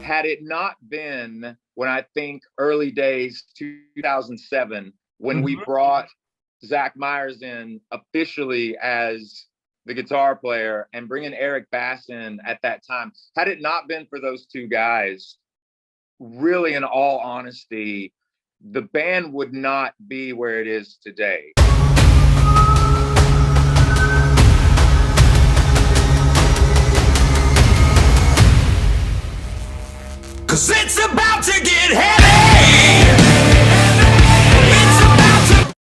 had it not been when I think early days 2007 when we brought Zach Myers in officially as the guitar player and bringing Eric Bass in at that time, had it not been for those two guys, really, in all honesty, the band would not be where it is today. Cause it's about to get heavy. It's about to.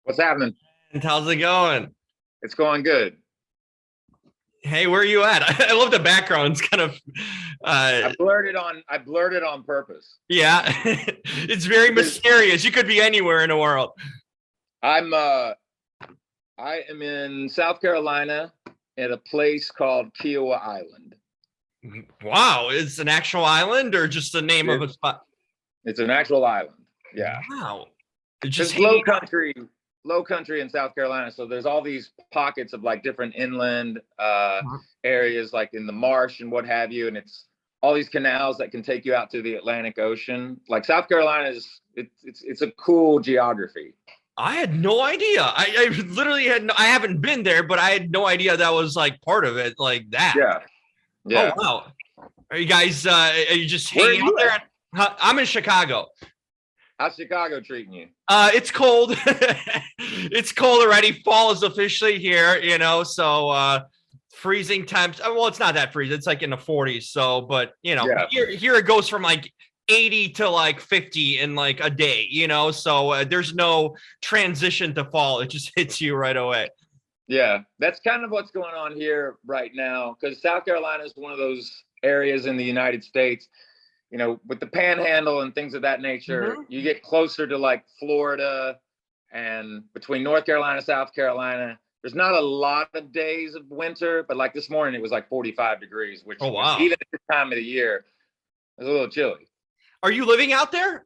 What's happening? And how's it going? It's going good. Hey, where are you at? I love the background. It's kind of I blurted on purpose. Yeah. It's very mysterious. You could be anywhere in the world. I am in South Carolina at a place called Kiowa Island. Wow, it's an actual island or just the name of a spot? It's an actual island. Yeah. Wow. It's just low country in South Carolina. So there's all these pockets of like different inland areas, like in the marsh and what have you. And it's all these canals that can take you out to the Atlantic Ocean. Like South Carolina it's a cool geography. I had no idea. I literally I haven't been there, but I had no idea that was like part of it like that. Yeah. Oh, wow. Are you guys, are you just hanging out there? I'm in Chicago. How's Chicago treating you? It's cold. It's cold already. Fall is officially here, you know, so freezing temps. Well, it's not that freezing. It's like in the 40s. So, but you know, here it goes from like 80 to like 50 in like a day, you know, so there's no transition to fall. It just hits you right away. Yeah, that's kind of what's going on here right now, because South Carolina is one of those areas in the United States, you know, with the panhandle and things of that nature. You get closer to like Florida, and between North Carolina, South Carolina, there's not a lot of days of winter, but like this morning it was like 45 degrees, which even at this time of the year, it's a little chilly. Are you living out there?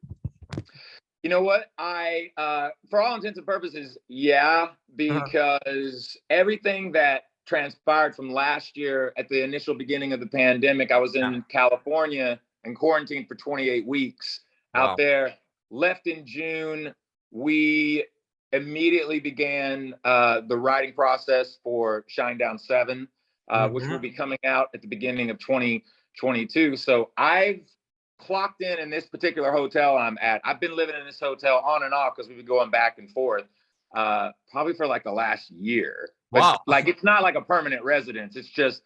You know what? I, for all intents and purposes, yeah, because everything that transpired from last year at the initial beginning of the pandemic, I was in California and quarantined for 28 weeks out there. Left in June. We immediately began the writing process for SHINEDOWN'S 7, which will be coming out at the beginning of 2022. So I've clocked in this particular hotel I'm at. I've been living in this hotel on and off because we've been going back and forth probably for like the last year. But like it's not like a permanent residence. It's just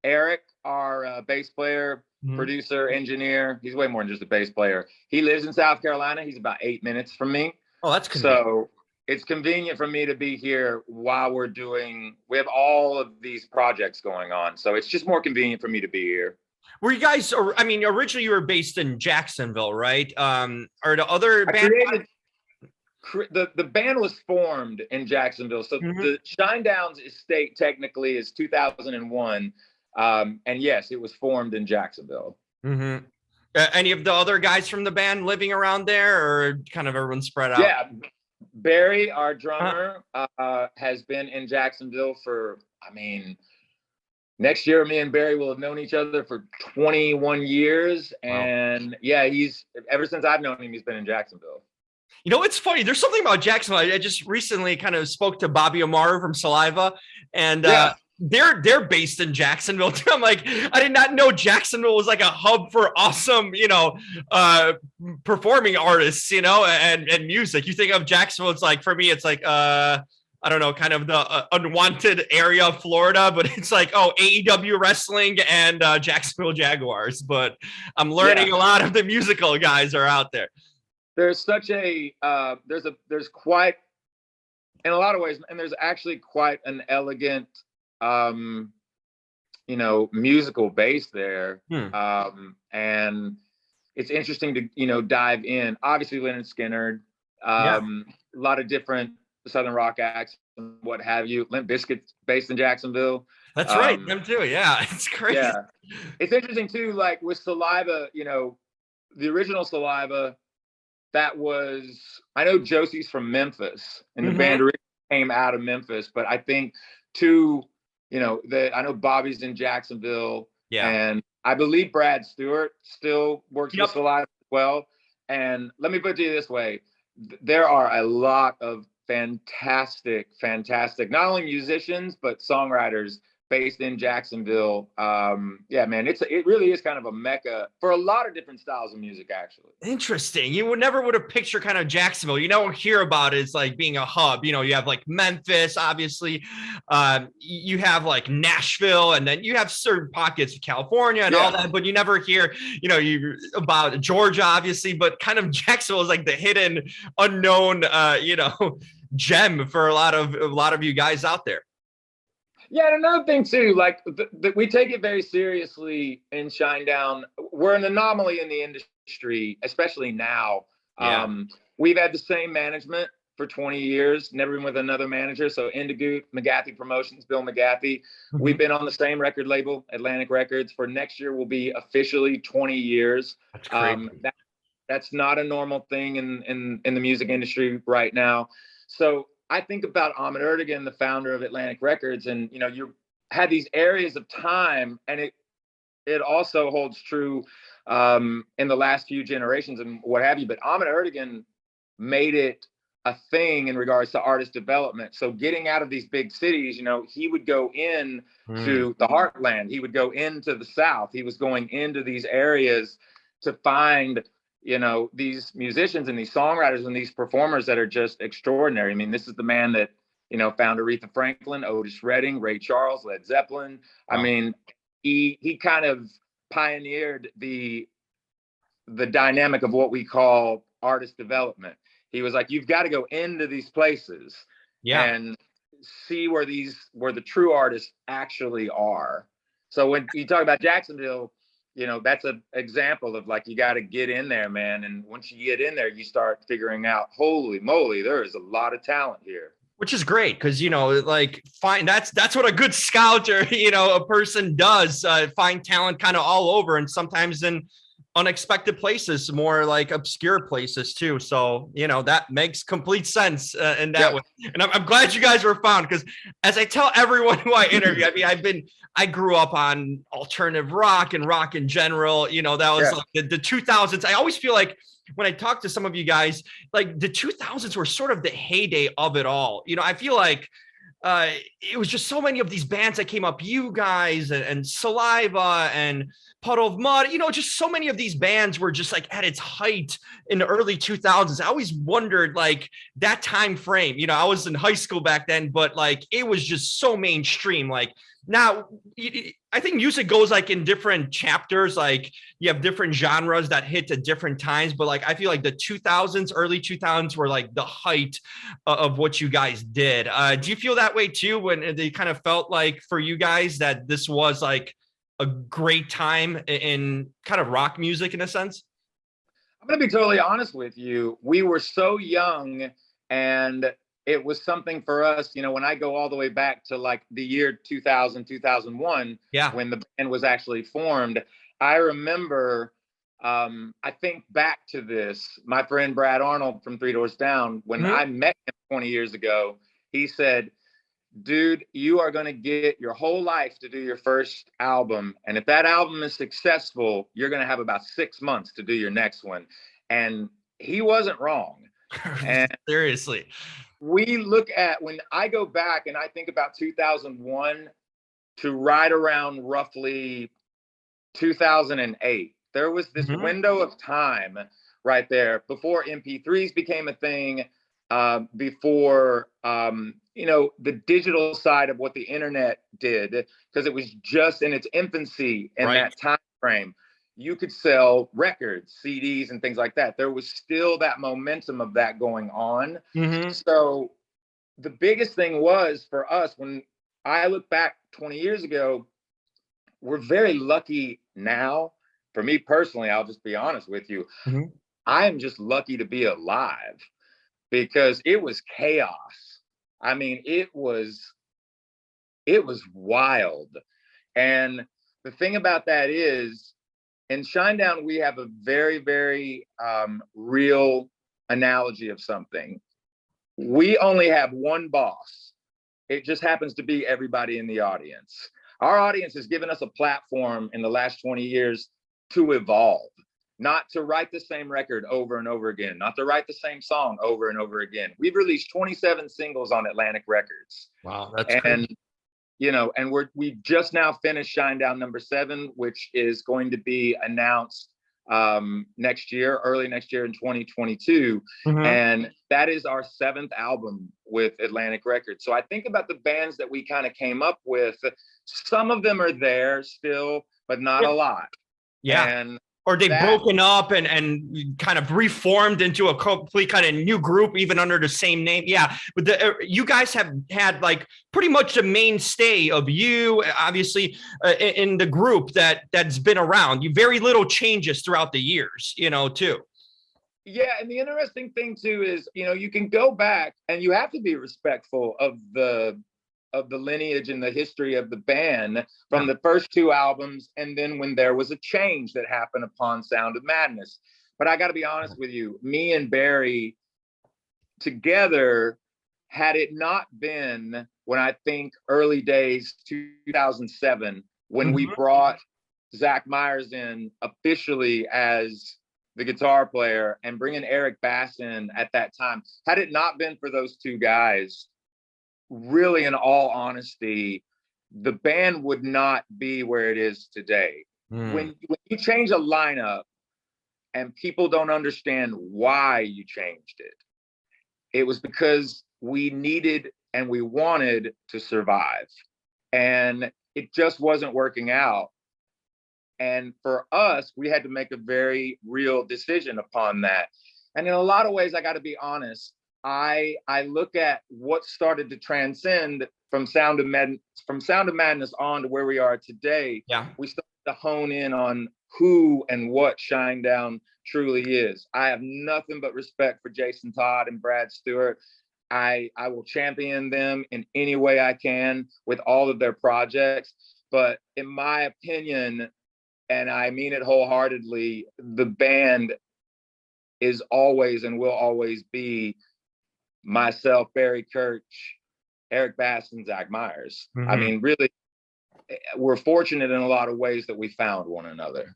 Eric, our bass player, producer, engineer. He's way more than just a bass player. He lives in South Carolina. He's about 8 minutes from me. Oh, that's convenient. So it's convenient for me to be here while we have all of these projects going on. So it's just more convenient for me to be here. Were you guys, I mean, originally you were based in Jacksonville, right? Are the other band? The band was formed in Jacksonville. So the SHINEDOWN'S estate technically is 2001. And yes, it was formed in Jacksonville. Any of the other guys from the band living around there, or kind of everyone spread out? Yeah. Barry, our drummer, has been in Jacksonville for, I mean, next year, me and Barry will have known each other for 21 years. And yeah, ever since I've known him, he's been in Jacksonville. You know, it's funny. There's something about Jacksonville. I just recently kind of spoke to Bobby Amaru from Saliva, and they're based in Jacksonville too. I'm like, I did not know Jacksonville was like a hub for awesome, you know, performing artists, you know, and music. You think of Jacksonville, it's like, for me, it's like, I don't know, kind of the unwanted area of Florida, but it's like, oh, AEW wrestling and Jacksonville Jaguars. But I'm learning a lot of the musical guys are out there. There's such a, there's quite, in a lot of ways, and there's actually quite an elegant, you know, musical base there. And it's interesting to, you know, dive in. Obviously, Lynyrd Skynyrd, a lot of different Southern rock acts and what have you. Limp Bizkit's based in Jacksonville. That's right, them too. Yeah, it's crazy. Yeah, it's interesting too. Like with Saliva, you know, the original Saliva, that was, I know Josie's from Memphis, and the band originally came out of Memphis, but I think two I know Bobby's in Jacksonville, Yeah. and I believe Brad Stewart still works Yep. with Saliva as well. And let me put it to you this way: there are a lot of fantastic, not only musicians but songwriters based in Jacksonville. Yeah, man, it really is kind of a mecca for a lot of different styles of music, actually. Interesting. You would never have pictured kind of Jacksonville. You don't hear about it as like being a hub. You have like Memphis, obviously. You have like Nashville, and then you have certain pockets of California and all that, but you never hear, you about Georgia, obviously, but kind of Jacksonville is like the hidden, unknown, gem for a lot of you guys out there. Yeah, and another thing too, like we take it very seriously in Shinedown. We're an anomaly in the industry, especially now. Yeah. We've had the same management for 20 years, never been with another manager. So Indigo, McGathy Promotions, Bill McGathy. Mhm. We've been on the same record label, Atlantic Records. For next year will be officially 20 years. That's crazy. That's not a normal thing in the music industry right now. So I think about Ahmet Ertegun, the founder of Atlantic Records, and you had these areas of time, and it also holds true in the last few generations and what have you. But Ahmet Ertegun made it a thing in regards to artist development. So getting out of these big cities, he would go in to the heartland. He would go into the South. He was going into these areas to find these musicians and these songwriters and these performers that are just extraordinary. I mean, this is the man that, found Aretha Franklin, Otis Redding, Ray Charles, Led Zeppelin. Wow. I mean, he kind of pioneered the dynamic of what we call artist development. He was like, you've got to go into these places and see where the true artists actually are. So when you talk about Jacksonville, that's an example of like, you got to get in there, man. And once you get in there, you start figuring out, holy moly, there is a lot of talent here. Which is great because, that's what a good scout or, a person does, find talent kind of all over, and sometimes in unexpected places, more like obscure places too. So, that makes complete sense in that way. And I'm glad you guys were found, because as I tell everyone who I interview, I mean, I grew up on alternative rock and rock in general. That was like the 2000s. I always feel like when I talk to some of you guys, like the 2000s were sort of the heyday of it all. I feel like it was just so many of these bands that came up, you guys and Saliva and Puddle of Mud, just so many of these bands were just like at its height in the early 2000s. I always wondered like that time frame. I was in high school back then, but like it was just so mainstream. Like now, I think music goes like in different chapters. Like you have different genres that hit at different times, but like I feel like the 2000s, early 2000s were like the height of what you guys did. Do you feel that way too, when they kind of felt like for you guys that this was like a great time in kind of rock music in a sense? I'm going to be totally honest with you. We were so young, and it was something for us, when I go all the way back to like the year 2000, 2001, when the band was actually formed. I remember, I think back to this, my friend Brad Arnold from Three Doors Down, when I met him 20 years ago, he said, dude, you are going to get your whole life to do your first album. And if that album is successful, you're going to have about 6 months to do your next one. And he wasn't wrong. And seriously, we look at, when I go back and I think about 2001 to right around roughly 2008, there was this window of time right there before MP3s became a thing, before, the digital side of what the internet did, because it was just in its infancy in that time frame. You could sell records, CDs, and things like that. There was still that momentum of that going on. So the biggest thing was for us, when I look back 20 years ago, we're very lucky now. For me personally, I'll just be honest with you. I am just lucky to be alive, because it was chaos. I mean, it was wild. And the thing about that is, in Shinedown, we have a very, very real analogy of something. We only have one boss, It just happens to be everybody in the audience. Our audience has given us a platform in the last 20 years to evolve, not to write the same record over and over again, not to write the same song over and over again. We've released 27 singles on Atlantic Records. Wow, that's and crazy. you know, and we've just now finished Shinedown #7, which is going to be announced next year, early next year in 2022. And that is our 7th album with Atlantic Records. So I think about the bands that we kind of came up with. Some of them are there still, but not a lot. Yeah. And or they've broken up and kind of reformed into a complete kind of new group, even under the same name. Yeah, but you guys have had like pretty much the mainstay of you, obviously, in the group that's been around. You very little changes throughout the years, you know, too. Yeah, and the interesting thing too is, you know, you can go back and you have to be respectful of the lineage and the history of the band from the first 2 albums, and then when there was a change that happened upon Sound of Madness. But I got to be honest with you, me and Barry together, had it not been when I think early days 2007, when we brought Zach Myers in officially as the guitar player and bringing Eric Bass in at that time, had it not been for those 2 guys, really, in all honesty, the band would not be where it is today. When you change a lineup and people don't understand why you changed it, it was because we needed and we wanted to survive. And it just wasn't working out. And for us, we had to make a very real decision upon that. And in a lot of ways, I got to be honest, I look at what started to transcend from Sound of Madness on to where we are today. Yeah. We started to hone in on who and what Shinedown truly is. I have nothing but respect for Jason Todd and Brad Stewart. I will champion them in any way I can with all of their projects. But in my opinion, and I mean it wholeheartedly, the band is always and will always be myself, Barry Kirch, Eric Bass, and Zach Myers. I mean, really, we're fortunate in a lot of ways that we found one another.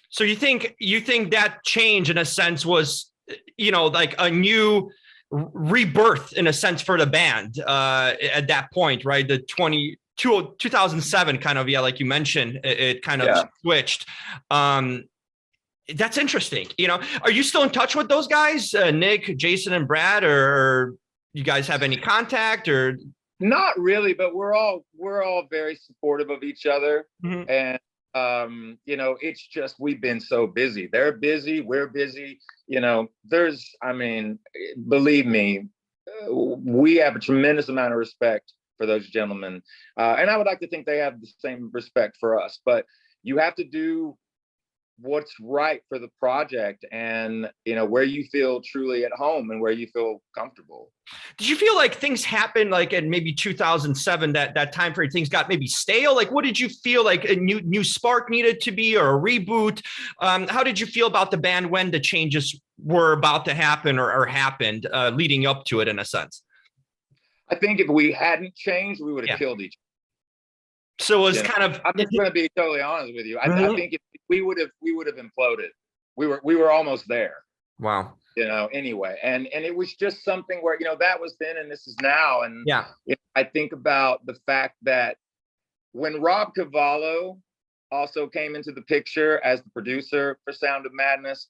So you think that change in a sense was, you know, like a new rebirth in a sense for the band at that point, right? The 2007 kind of, yeah, like you mentioned, it kind of switched. That's interesting. You know, are you still in touch with those guys, Nick, Jason, and Brad, or you guys have any contact? Or not really, but we're all very supportive of each other. And you know, it's just we've been so busy. They're busy, we're busy. You know, I mean, believe me, we have a tremendous amount of respect for those gentlemen, and I would like to think they have the same respect for us. But you have to do what's right for the project, and you know, where you feel truly at home and where you feel comfortable. Did you feel like things happened like in maybe 2007, that time frame, things got maybe stale? Like, what did you feel like a new spark needed to be, or a reboot? How did you feel about the band when the changes were about to happen or happened leading up to it, in a sense? I think if we hadn't changed, we would have killed each other. So it was kind of, I'm just going to be totally honest with you. I think if we would have imploded. We were almost there. Wow. You know, anyway. And it was just something where, you know, that was then and this is now. And yeah, you know, I think about the fact that when Rob Cavallo also came into the picture as the producer for Sound of Madness,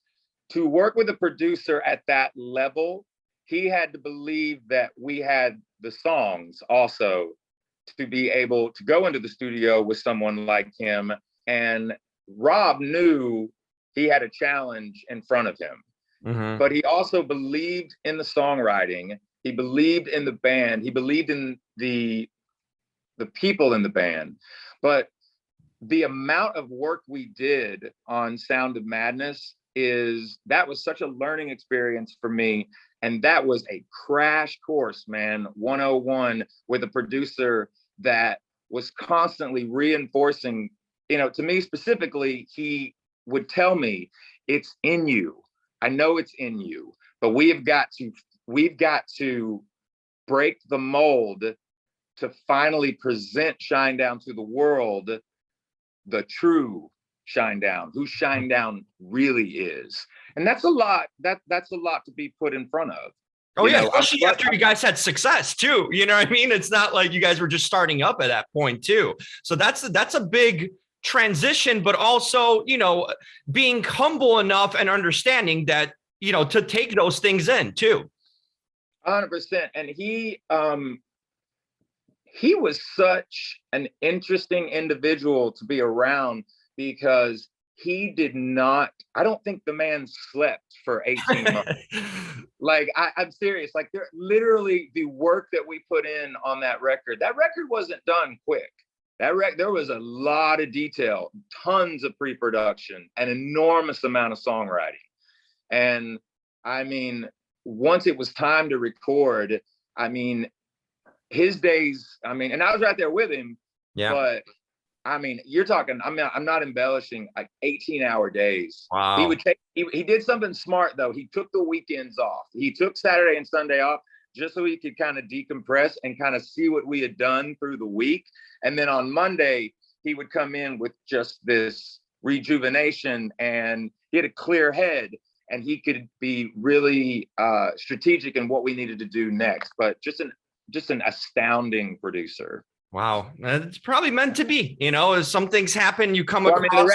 to work with a producer at that level, he had to believe that we had the songs also to be able to go into the studio with someone like him. And Rob knew he had a challenge in front of him, but he also believed in the songwriting. He believed in the band. He believed in the people in the band. But the amount of work we did on Sound of Madness that was such a learning experience for me. And that was a crash course, man, 101, with a producer that was constantly reinforcing, you know, to me specifically, he would tell me, it's in you. I know it's in you, but we've got to break the mold to finally present Shinedown to the world, the true Shinedown, who Shinedown really is. And that's a lot. That's a lot to be put in front of. Oh, yeah, especially after you guys had success too. You know what I mean? It's not like you guys were just starting up at that point too. So that's a big transition, but also, you know, being humble enough and understanding that, you know, to take those things in too. 100%. And he was such an interesting individual to be around, because he did not, I don't think the man slept for 18 months. Like, I'm serious. Like, there literally, the work that we put in on that record wasn't done quick. There was a lot of detail, tons of pre-production, an enormous amount of songwriting. And I mean, once it was time to record, I mean, his days, I mean, and I was right there with him, but I mean, you're talking, I'm not embellishing, like 18-hour days. Wow. He did something smart though. He took the weekends off. He took Saturday and Sunday off just so he could kind of decompress and kind of see what we had done through the week. And then on Monday, he would come in with just this rejuvenation, and he had a clear head, and he could be really strategic in what we needed to do next. But just an astounding producer. Wow, it's probably meant to be. You know, as some things happen, you come across. I mean, the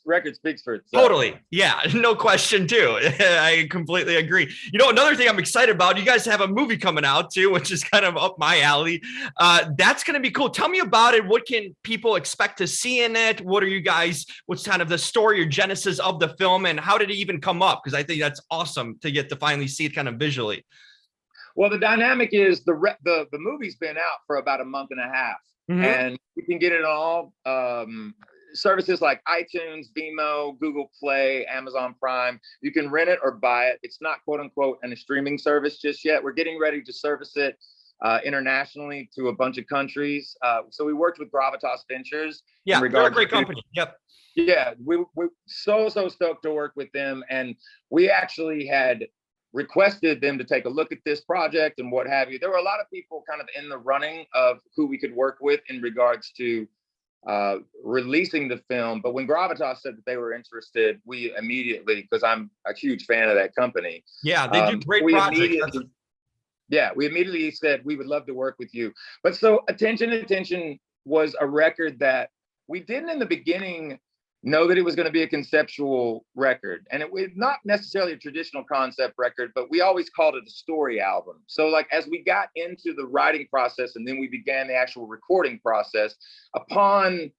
record speaks for itself. Totally, yeah, no question too. I completely agree. You know, another thing I'm excited about, you guys have a movie coming out too, which is kind of up my alley. That's going to be cool. Tell me about it. What can people expect to see in it? What's kind of the story or genesis of the film, and how did it even come up? Because I think that's awesome to get to finally see it kind of visually. Well, the dynamic is the movie's been out for about a month and a half, and you can get it on all services like iTunes, Vimeo, Google Play, Amazon Prime. You can rent it or buy it. It's not quote unquote a streaming service just yet. We're getting ready to service it internationally to a bunch of countries. So we worked with Gravitas Ventures. Yeah, they're a great company. Yep. Yeah, we're so stoked to work with them, and we actually had requested them to take a look at this project and what have you. There were a lot of people kind of in the running of who we could work with in regards to releasing the film. But when Gravitas said that they were interested, we immediately, because I'm a huge fan of that company. Yeah, they do great projects. We immediately said, we would love to work with you. But so Attention was a record that we didn't in the beginning know that it was going to be a conceptual record. And it was not necessarily a traditional concept record, but we always called it a story album. So like, as we got into the writing process and then we began the actual recording process, upon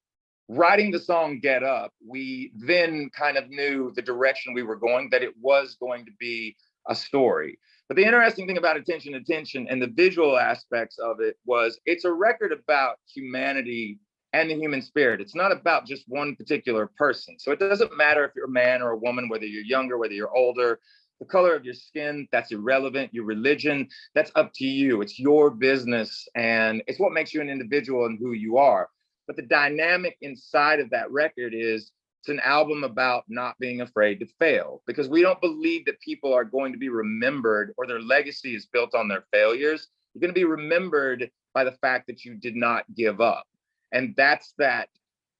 writing the song Get Up, we then kind of knew the direction we were going, that it was going to be a story. But the interesting thing about Attention and the visual aspects of it was, it's a record about humanity and the human spirit. It's not about just one particular person. So it doesn't matter if you're a man or a woman, whether you're younger, whether you're older, the color of your skin, that's irrelevant. Your religion, that's up to you. It's your business, and it's what makes you an individual and who you are. But the dynamic inside of that record is, it's an album about not being afraid to fail, because we don't believe that people are going to be remembered, or their legacy is built on their failures. You're going to be remembered by the fact that you did not give up. And that's that,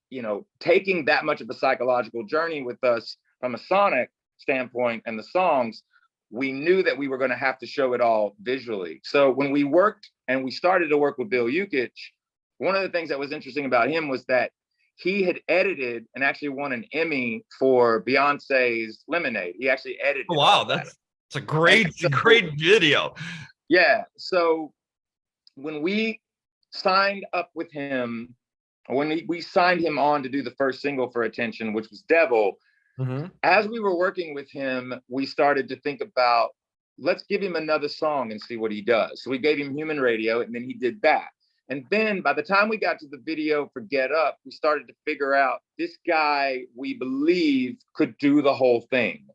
you know, taking that much of a psychological journey with us from a sonic standpoint and the songs, we knew that we were going to have to show it all visually. So when we worked and we started to work with Bill Yukich, one of the things that was interesting about him was that he had edited and actually won an Emmy for Beyonce's Lemonade. He actually edited. Oh, wow, that's a great video. Yeah. So when we signed up with him, when we signed him on to do the first single for Attention, which was Devil, as we were working with him, we started to think about, let's give him another song and see what he does. So we gave him Human Radio, and then he did that. And then by the time we got to the video for Get Up, we started to figure out, this guy, we believe, could do the whole thing.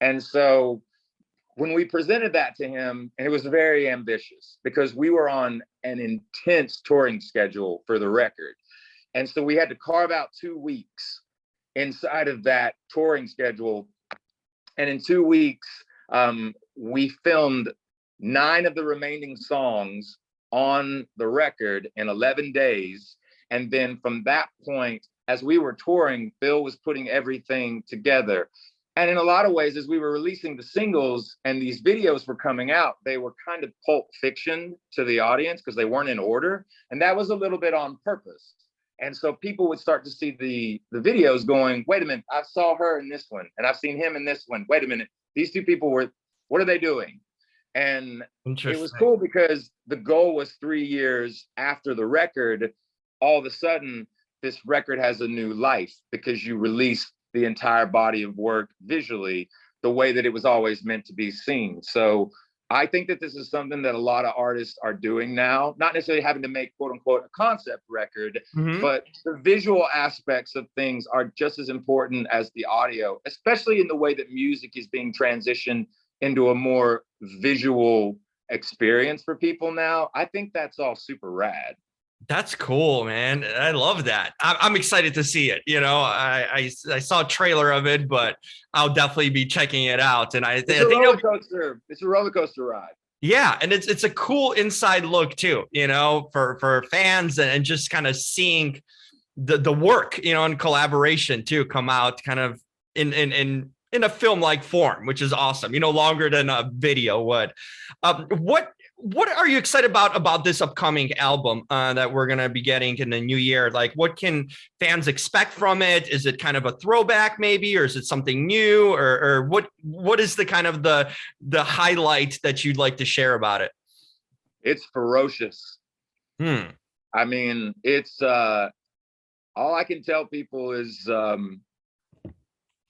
And so when we presented that to him, and it was very ambitious because we were on an intense touring schedule for the record. And so we had to carve out 2 weeks inside of that touring schedule. And in 2 weeks, we filmed 9 of the remaining songs on the record in 11 days. And then from that point, as we were touring, Bill was putting everything together. And in a lot of ways, as we were releasing the singles and these videos were coming out, they were kind of Pulp Fiction to the audience because they weren't in order. And that was a little bit on purpose. And so people would start to see the videos going, wait a minute, I saw her in this one and I've seen him in this one. Wait a minute, these two people were, what are they doing? And it was cool because the goal was 3 years after the record, all of a sudden, this record has a new life because you release the entire body of work visually the way that it was always meant to be seen. So I think that this is something that a lot of artists are doing now, not necessarily having to make quote unquote a concept record, but the visual aspects of things are just as important as the audio, especially in the way that music is being transitioned into a more visual experience for people now. I think that's all super rad. That's cool, man. I love that. I'm excited to see it. You know, I saw a trailer of it, but I'll definitely be checking it out. And I think roller coaster. It's a roller coaster ride. Yeah, and it's a cool inside look too. You know, for fans and just kind of seeing the work, you know, and collaboration too come out kind of in a film like form, which is awesome. You know, longer than a video would. What are you excited about this upcoming album that we're going to be getting in the new year? Like, what can fans expect from it? Is it kind of a throwback maybe, or is it something new, or what is the kind of the highlight that you'd like to share about it? It's ferocious. I mean, it's all I can tell people is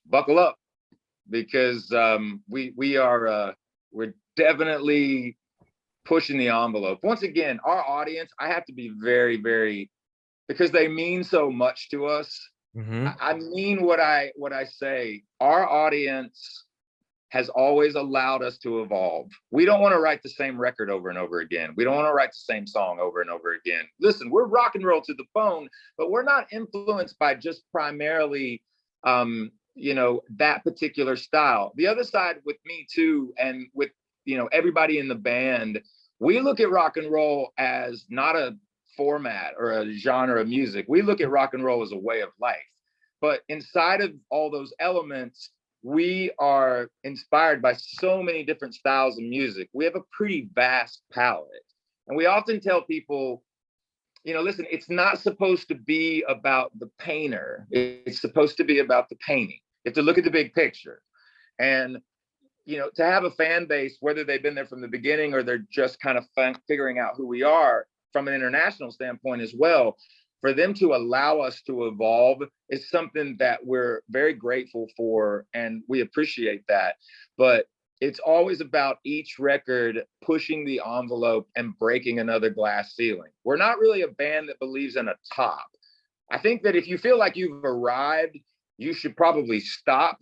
buckle up, because we're definitely pushing the envelope. Once again, our audience, I have to be very, very, because they mean so much to us. I mean what I say. Our audience has always allowed us to evolve. We don't want to write the same record over and over again. We don't want to write the same song over and over again. Listen, we're rock and roll to the bone, but we're not influenced by just primarily you know, that particular style. The other side with me too, and with, you know, everybody in the band, we look at rock and roll as not a format or a genre of music. We look at rock and roll as a way of life. But inside of all those elements, we are inspired by so many different styles of music. We have a pretty vast palette. And we often tell people, you know, listen, it's not supposed to be about the painter. It's supposed to be about the painting. You have to look at the big picture. And you know, to have a fan base, whether they've been there from the beginning or they're just kind of figuring out who we are from an international standpoint as well, for them to allow us to evolve is something that we're very grateful for, and we appreciate that. But it's always about each record pushing the envelope and breaking another glass ceiling. We're not really a band that believes in a top. I think that if you feel like you've arrived, you should probably stop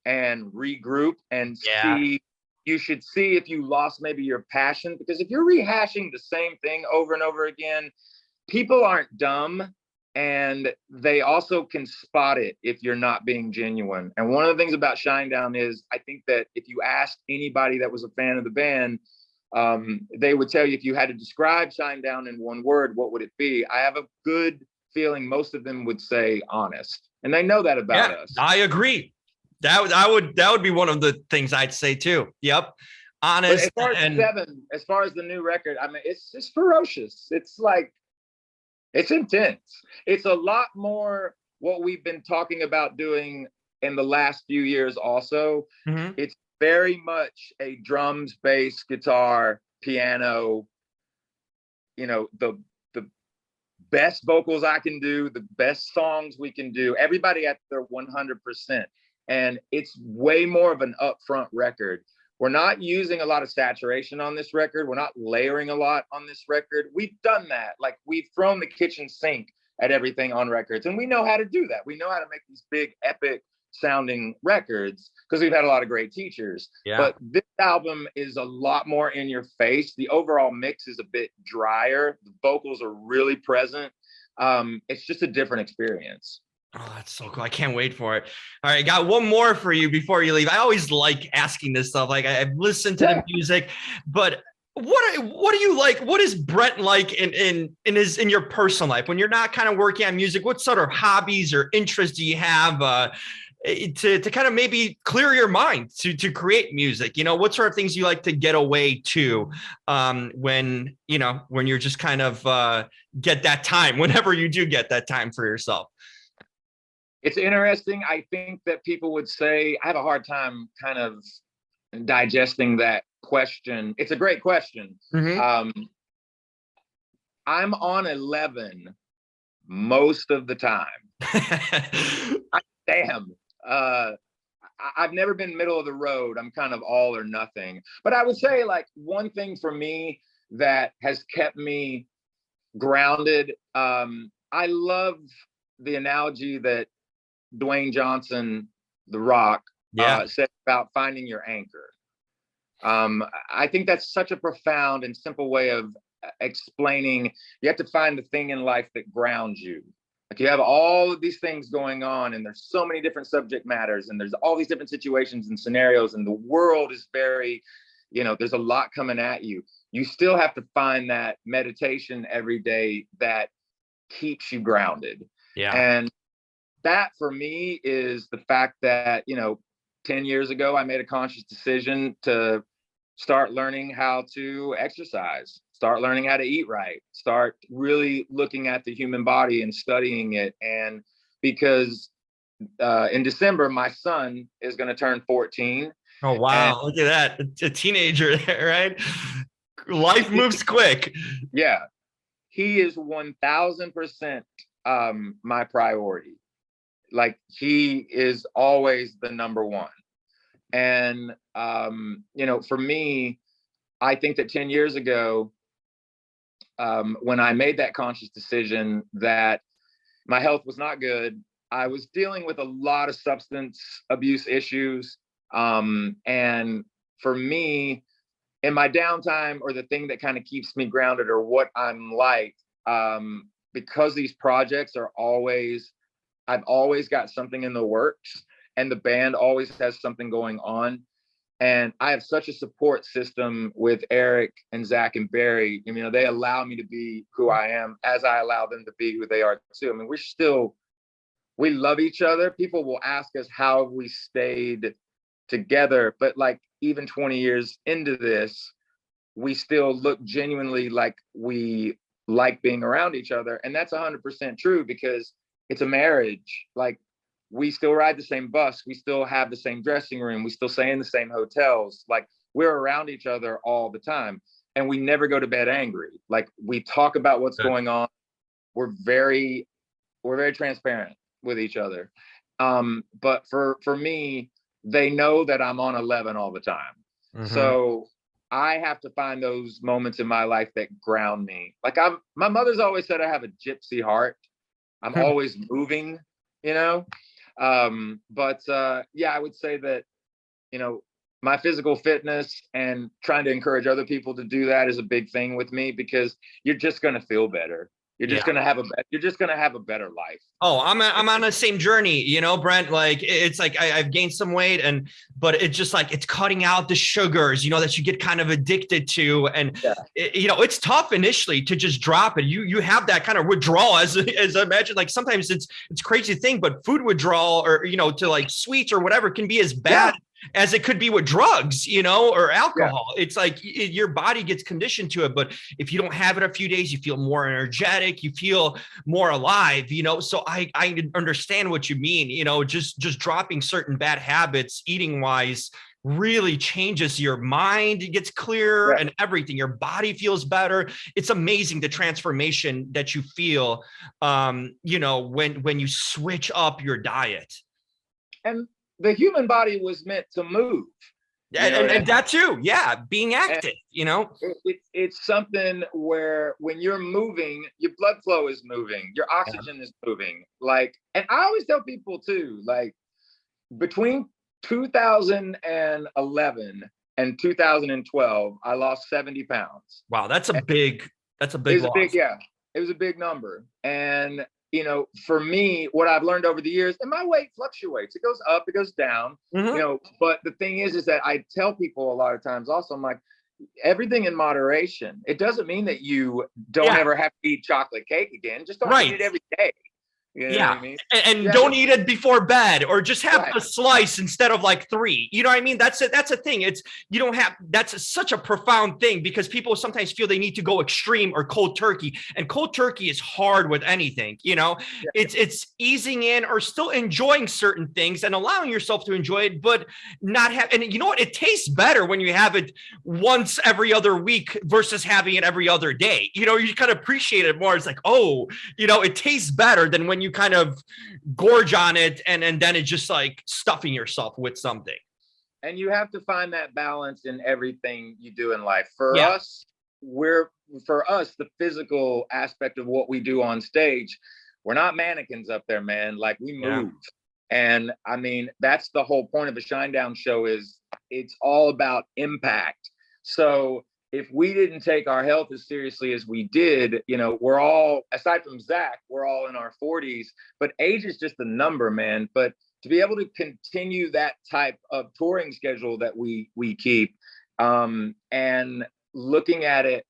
and regroup and see. You should see if you lost maybe your passion, because if you're rehashing the same thing over and over again, people aren't dumb, and they also can spot it if you're not being genuine. And one of the things about Shinedown is, I think that if you asked anybody that was a fan of the band, they would tell you, if you had to describe Shinedown in one word, what would it be? I have a good feeling most of them would say honest, and they know that about us. I agree. That would be one of the things I'd say too. Yep. Honest. But as far as the new record, I mean, it's ferocious. It's like, it's intense. It's a lot more what we've been talking about doing in the last few years also. It's very much a drums, bass, guitar, piano, you know, the best vocals I can do, the best songs we can do, everybody at their 100%. And it's way more of an upfront record. We're not using a lot of saturation on this record. We're not layering a lot on this record. We've done that. Like, we've thrown the kitchen sink at everything on records, and we know how to do that. We know how to make these big epic sounding records because we've had a lot of great teachers. But this album is a lot more in your face. The overall mix is a bit drier. The vocals are really present. It's just a different experience. Oh, that's so cool. I can't wait for it. All right, got one more for you before you leave. I always like asking this stuff. Like, I've listened to the music, but what do you like? What is Brent like in your personal life when you're not kind of working on music? What sort of hobbies or interests do you have to kind of maybe clear your mind to create music? You know, what sort of things you like to get away to when you're just kind of get that time, whenever you do get that time for yourself? It's interesting. I think that people would say I have a hard time kind of digesting that question. It's a great question. Mm-hmm. I'm on 11 most of the time. Damn. I've never been middle of the road. I'm kind of all or nothing. But I would say, like, one thing for me that has kept me grounded. I love the analogy that Dwayne Johnson, The Rock, said about finding your anchor. I think that's such a profound and simple way of explaining. You have to find the thing in life that grounds you. Like, you have all of these things going on, and there's so many different subject matters, and there's all these different situations and scenarios, and the world is very, there's a lot coming at you. You still have to find that meditation every day that keeps you grounded. Yeah. And that for me is the fact that, 10 years ago, I made a conscious decision to start learning how to exercise, start learning how to eat right, start really looking at the human body and studying it. And because in December, my son is going to turn 14. Oh, wow. Look at that. A teenager there, right? Life moves quick. Yeah. He is 1000% my priority. Like, he is always the number one. And, for me, I think that 10 years ago, when I made that conscious decision that my health was not good, I was dealing with a lot of substance abuse issues. And for me, in my downtime, or the thing that kind of keeps me grounded, or what I'm like, because these projects are I've always got something in the works, and the band always has something going on. And I have such a support system with Eric and Zach and Barry. They allow me to be who I am, as I allow them to be who they are too. I mean, we love each other. People will ask us how we stayed together, but like, even 20 years into this, we still look genuinely like we like being around each other. And that's 100% true, because it's a marriage. Like, we still ride the same bus. We still have the same dressing room. We still stay in the same hotels. Like, we're around each other all the time, and we never go to bed angry. Like, we talk about what's going on. We're very transparent with each other. But for me, they know that I'm on 11 all the time. Mm-hmm. So I have to find those moments in my life that ground me. Like, my mother's always said I have a gypsy heart. I'm always moving, yeah, I would say that, my physical fitness and trying to encourage other people to do that is a big thing with me, because you're just going to feel better. You're just going to have a better life. Oh, I'm on the same journey, Brent. Like, it's like I've gained some weight, but it's just like, it's cutting out the sugars, that you get kind of addicted to. And, it's tough initially to just drop it. You have that kind of withdrawal, as I imagine, like, sometimes it's crazy thing, but food withdrawal, or, to like sweets or whatever, can be as bad as it could be with drugs, or alcohol. It's like your body gets conditioned to it. But if you don't have it a few days, you feel more energetic, you feel more alive, so I understand what you mean. Just dropping certain bad habits, eating wise, really changes your mind. It gets clearer and everything. Your body feels better. It's amazing the transformation that you feel, when you switch up your diet. And the human body was meant to move. And that too. Yeah. Being active, It's something where, when you're moving, your blood flow is moving, your oxygen is moving. Like, and I always tell people too, like, between 2011 and 2012, I lost 70 pounds. Wow. That's a big loss. It was a big number. And, for me, what I've learned over the years, and my weight fluctuates, it goes up, it goes down, but the thing is that I tell people a lot of times also, I'm like, everything in moderation. It doesn't mean that you don't ever have to eat chocolate cake again. Just don't eat it every day. You know what I mean? And don't eat it before bed, or just have a slice instead of like 3. You know what I mean? That's it. That's a thing. It's, you don't have, that's such a profound thing, because people sometimes feel they need to go extreme or cold turkey, and cold turkey is hard with anything, you know. It's easing in or still enjoying certain things and allowing yourself to enjoy it, but not have, and you know what? It tastes better when you have it once every other week versus having it every other day. You know, you kind of appreciate it more. It's like, oh, you know, it tastes better than when you kind of gorge on it and then it's just like stuffing yourself with something. And you have to find that balance in everything you do in life. For us, the physical aspect of what we do on stage, we're not mannequins up there, man. Like, we move. And I mean, that's the whole point of a Shinedown show, is it's all about impact. So if we didn't take our health as seriously as we did, you know, we're all, aside from Zach, we're all in our 40s, but age is just a number, man. But to be able to continue that type of touring schedule that we keep, and looking at it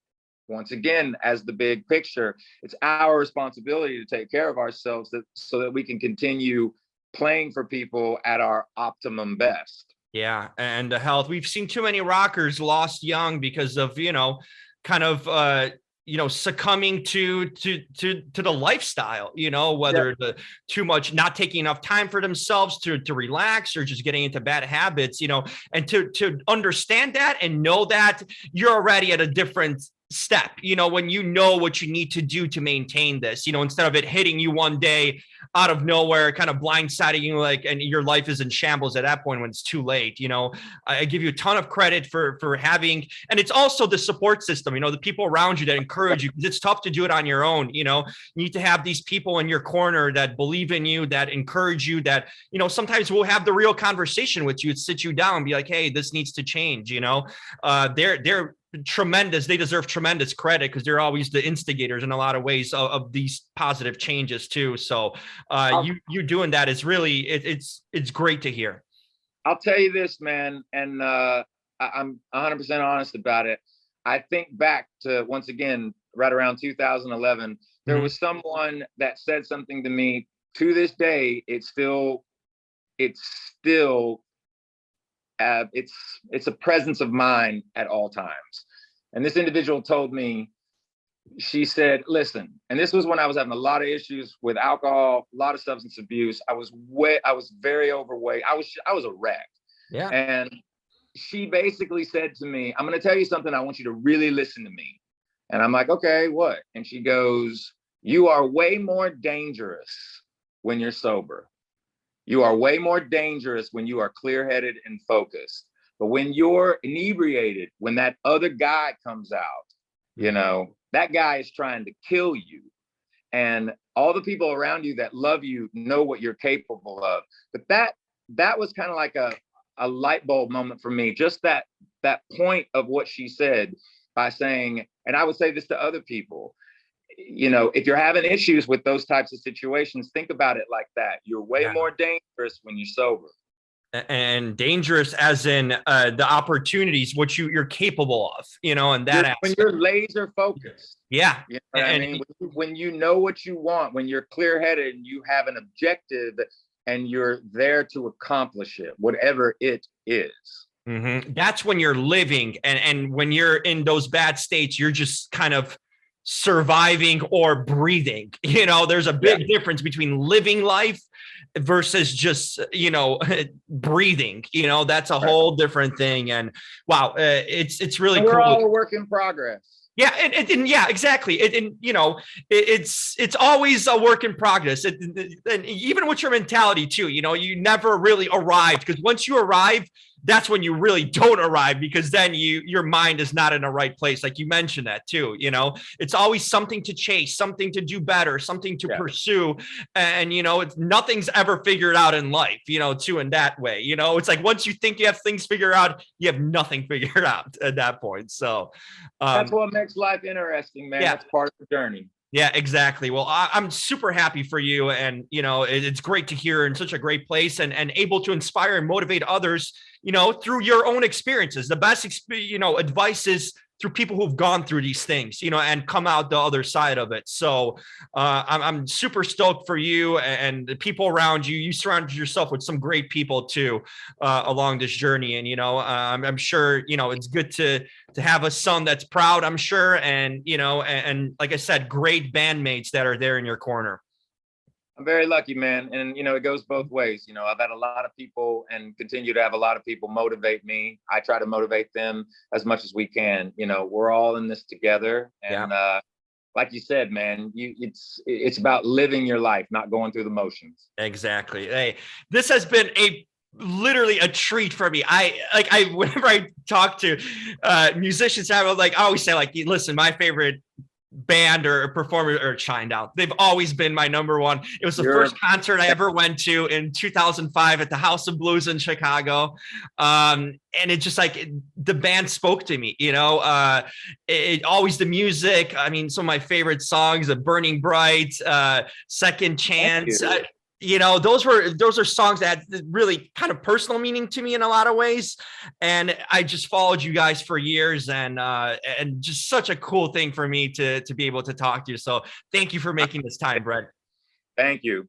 once again as the big picture, it's our responsibility to take care of ourselves so that we can continue playing for people at our optimum best. Yeah, and the health. We've seen too many rockers lost young because of, you know, kind of you know, succumbing to the lifestyle, you know, whether the too much, not taking enough time for themselves to relax, or just getting into bad habits, you know, and to understand that and know that you're already at a different step, you know, when you know what you need to do to maintain this, you know, instead of it hitting you one day out of nowhere, kind of blindsiding you, like, and your life is in shambles at that point when it's too late. You know, I give you a ton of credit for having, and it's also the support system, you know, the people around you that encourage you, because it's tough to do it on your own. You know, you need to have these people in your corner that believe in you, that encourage you, that, you know, sometimes we'll have the real conversation with you, sit you down and be like, hey, this needs to change. You know, they're tremendous. They deserve tremendous credit, because they're always the instigators in a lot of ways of these positive changes too. So you doing that is really, it's great to hear. I'll tell you this, man, and I'm 100% honest about it. I think back to, once again, right around 2011, there was someone that said something to me. To this day, it's a presence of mind at all times. And this individual told me, she said, listen, and this was when I was having a lot of issues with alcohol, a lot of substance abuse. I was very overweight. I was a wreck. Yeah. And she basically said to me, I'm going to tell you something. I want you to really listen to me. And I'm like, okay, what? And she goes, you are way more dangerous when you're sober. You are way more dangerous when you are clear-headed and focused. But when you're inebriated, when that other guy comes out, you know, that guy is trying to kill you. And all the people around you that love you know what you're capable of. But that was kind of like a light bulb moment for me. Just that point of what she said, by saying, and I would say this to other people, you know, if you're having issues with those types of situations, think about it like that. You're way more dangerous when you're sober. And dangerous as in the opportunities, what you're capable of, you know, and that when you're laser focused. Yeah. You know I mean? When you know what you want, when you're clear-headed and you have an objective and you're there to accomplish it, whatever it is. Mm-hmm. That's when you're living. And when you're in those bad states, you're just kind of surviving or breathing. You know, there's a big difference between living life versus just, you know, breathing. You know, that's a whole different thing. And wow, it's really cool. We're all a work in progress. Yeah, and yeah, exactly. And you know, it's always a work in progress. And even with your mentality too, you know, you never really arrive, because once you arrive, that's when you really don't arrive, because then your mind is not in the right place. Like you mentioned that too, you know, it's always something to chase, something to do better, something to pursue. And, you know, nothing's ever figured out in life, you know, too, in that way. You know, it's like, once you think you have things figured out, you have nothing figured out at that point. So that's what makes life interesting, man. That's part of the journey. Yeah, exactly. Well, I'm super happy for you, and it's great to hear in such a great place, and able to inspire and motivate others, through your own experiences. The best, advice is through people who've gone through these things, and come out the other side of it. So I'm super stoked for you and the people around you. You surrounded yourself with some great people too along this journey, and I'm sure it's good to have a son that's proud, I'm sure, and and like I said, great bandmates that are there in your corner. I'm very lucky, man. And, it goes both ways. I've had a lot of people and continue to have a lot of people motivate me. I try to motivate them as much as we can. We're all in this together. And like you said, man, it's about living your life, not going through the motions. Exactly. Hey, this has been literally a treat for me. Whenever I talk to musicians, I always say, listen, my favorite band or performer or SHINEDOWN'S. They've always been my number one. It was the first concert I ever went to in 2005 at the House of Blues in Chicago. And it just the band spoke to me, always the music. I mean, some of my favorite songs, Burning Bright, Second Chance. Those are songs that had really kind of personal meaning to me in a lot of ways. And I just followed you guys for years, and just such a cool thing for me to be able to talk to you. So thank you for making this time, Brent. Thank you.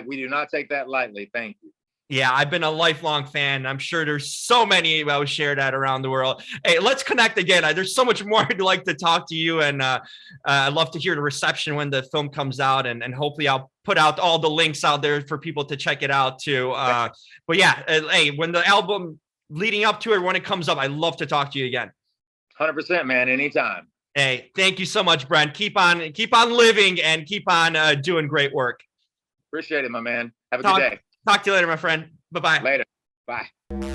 We do not take that lightly. Thank you. Yeah, I've been a lifelong fan. I'm sure there's so many I would share that around the world. Hey, let's connect again. There's so much more I'd like to talk to you, and I'd love to hear the reception when the film comes out, and hopefully I'll put out all the links out there for people to check it out too. But yeah, hey, when the album leading up to it, when it comes up, I'd love to talk to you again. 100%, man. Anytime. Hey, thank you so much, Brent. Keep on living and keep on doing great work. Appreciate it, my man. Have a good day. Talk to you later, my friend. Bye-bye. Later. Bye.